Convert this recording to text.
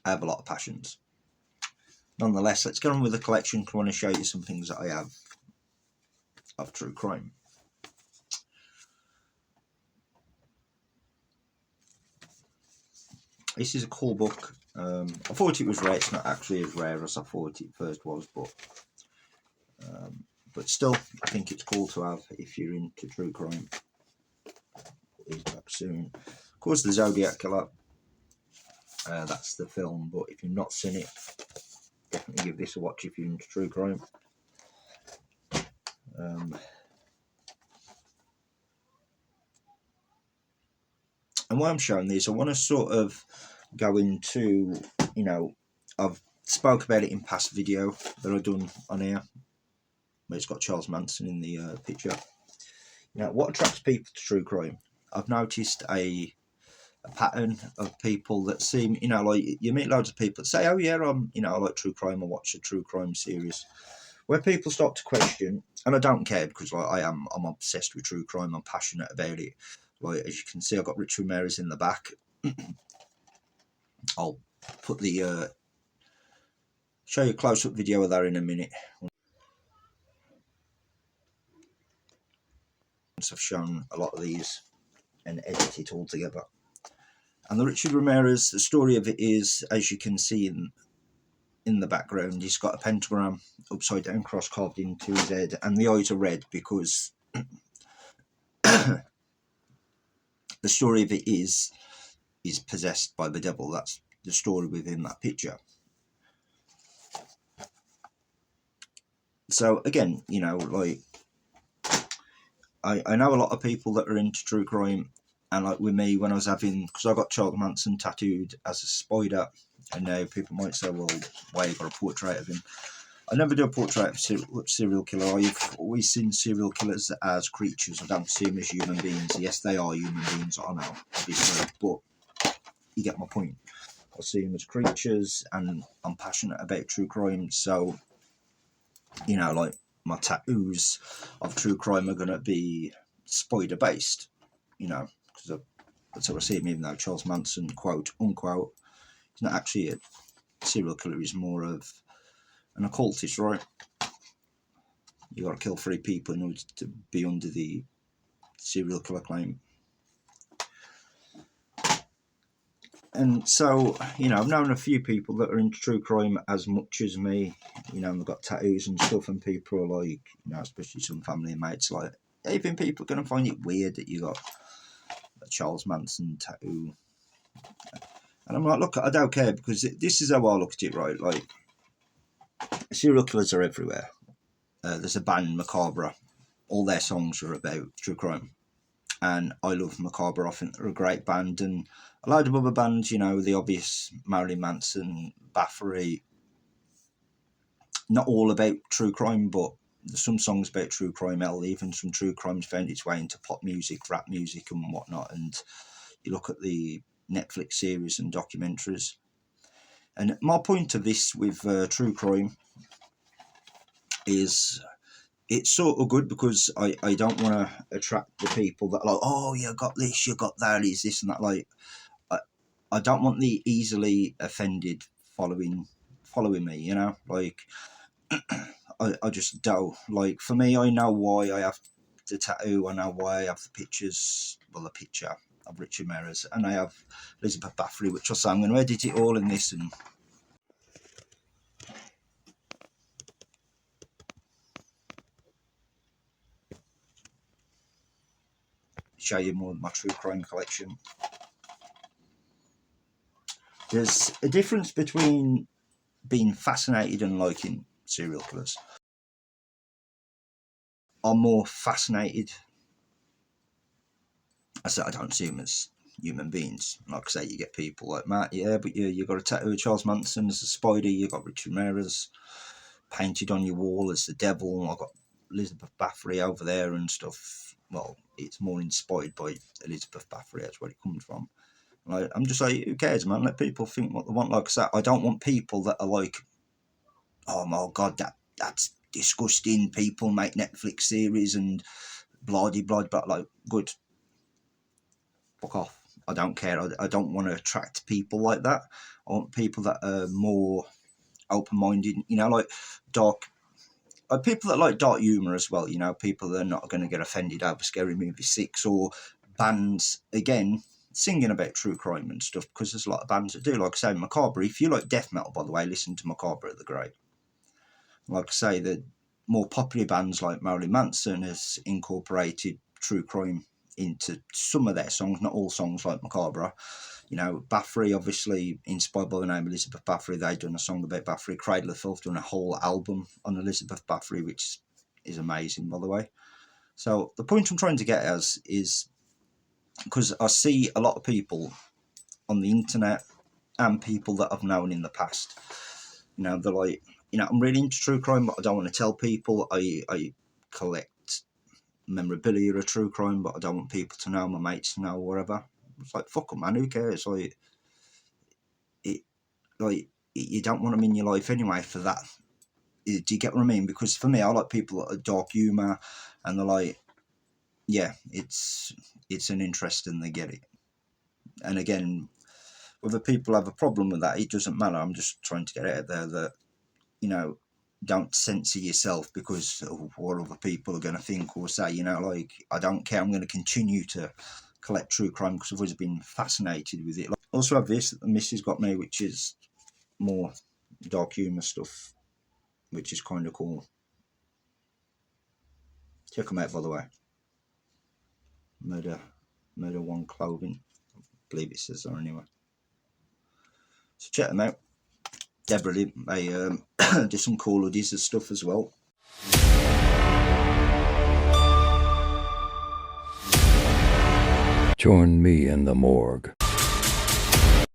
I have a lot of passions. Nonetheless, let's get on with the collection. I want to show you some things that I have of true crime. This is a cool book. I thought it was rare. It's not actually as rare as I thought it first was, but still, I think it's cool to have if you're into true crime. He's back soon. Of course, the Zodiac Killer. That's the film, but if you've not seen it, definitely give this a watch if you're into true crime. And why I'm showing this, I want to sort of go into, you know, I've spoke about it in past video that I've done on here, where it's got Charles Manson in the picture. You know, what attracts people to true crime? I've noticed a pattern of people that seem, you know, like you meet loads of people that say, oh yeah, you know, I like true crime, I watch a true crime series. Where people start to question, and I don't care because like I'm obsessed with true crime, I'm passionate about it. Like as you can see, I've got Rich Ramirez in the back. I'll put the show you a close-up video of that in a minute. Once I've shown a lot of these and edit it all together. And the Richard Ramirez, the story of it is, as you can see in the background, he's got a pentagram upside down cross carved into his head, and the eyes are red because the story of it is possessed by the devil. That's the story within that picture. So again, you know, like I know a lot of people that are into true crime, and like with me, when I was having, because I got Charles Manson tattooed as a spider, and now people might say, well, why you got a portrait of him? I never do a portrait of a serial killer. I've always seen serial killers as creatures. I don't see them as human beings. Yes, they are human beings, I know, obviously, but you get my point. I see them as creatures, and I'm passionate about true crime, so, you know, like, my tattoos of true crime are going to be spider based, you know, because that's how I see him, even though Charles Manson, quote unquote, he's not actually a serial killer, he's more of an occultist, right? You got to kill 3 people in order to be under the serial killer claim. And so, you know, I've known a few people that are into true crime as much as me, you know, and they've got tattoos and stuff, and people are like, you know, especially some family and mates, like, even people are going to find it weird that you got a Charles Manson tattoo. And I'm like, look, I don't care, because this is how I look at it, right? Like, serial killers are everywhere. There's a band, Macabre, all their songs are about true crime. And I love Macabre, I think they're a great band, and a load of other bands, you know, the obvious Marilyn Manson, Bathory, not all about true crime, but there's some songs about true crime. Even some true crime's found its way into pop music, rap music and whatnot, and you look at the Netflix series and documentaries. And my point of this with true crime is, it's sort of good because I don't want to attract the people that are like, oh, you got this, you got that, is this and that. Like, I don't want the easily offended following me, you know? Like, I just don't. Like, for me, I know why I have the tattoo, I know why I have the pictures, well, the picture of Richard Ramirez, and I have Elizabeth Bathory, which I'll say I'm going to edit it all in this and show you more of my true crime collection. There's a difference between being fascinated and liking serial killers. I'm more fascinated. I said I don't see them as human beings. Like I say, you get people like Matt, yeah, but you got a tattoo of Charles Manson as a spider, you got Richard Ramirez painted on your wall as the devil, I've got Elizabeth Bathory over there and stuff. Well, it's more inspired by Elizabeth Bathory, that's where it comes from. Like, I'm just like, who cares, man? Let people think what they want. Like I said, I don't want people that are like, oh my god, that's disgusting. People make Netflix series and blah blah blah. Like, good, fuck off. I don't care. I don't want to attract people like that. I want people that are more open-minded, you know, like people that like dark humour as well, you know, people that are not going to get offended over Scary Movie 6, or bands, again, singing about true crime and stuff, because there's a lot of bands that do. Like I say, Macabre, if you like death metal, by the way, listen to Macabre at the Great. Like I say, the more popular bands like Marilyn Manson has incorporated true crime into some of their songs, not all songs like Macabre. You know, Bathory, obviously inspired by the name Elizabeth Bathory, they've done a song about Bathory. Cradle of Filth done a whole album on Elizabeth Bathory, which is amazing, by the way. So the point I'm trying to get at is because I see a lot of people on the internet and people that I've known in the past, you know, they're like, you know, I'm really into true crime, but I don't want to tell people. I collect memorabilia of true crime, but I don't want people to know, my mates to know, whatever. It's like, fuck them, man, who cares? Like, you don't want them in your life anyway for that. Do you get what I mean? Because for me, I like people that are dark humour, and they're like, yeah, it's an interest and they get it. And again, whether people have a problem with that, it doesn't matter. I'm just trying to get out there that, you know, don't censor yourself because of what other people are going to think or say. You know, like, I don't care. I'm going to continue to collect true crime because I've always been fascinated with it. Like, I also have this that the missus got me, which is more dark humour stuff, which is kind of cool. Check them out, by the way. Murder One Clothing, I believe it says there anyway. So check them out. They're brilliant. They do some cool hoodies and stuff as well. Join me in the morgue.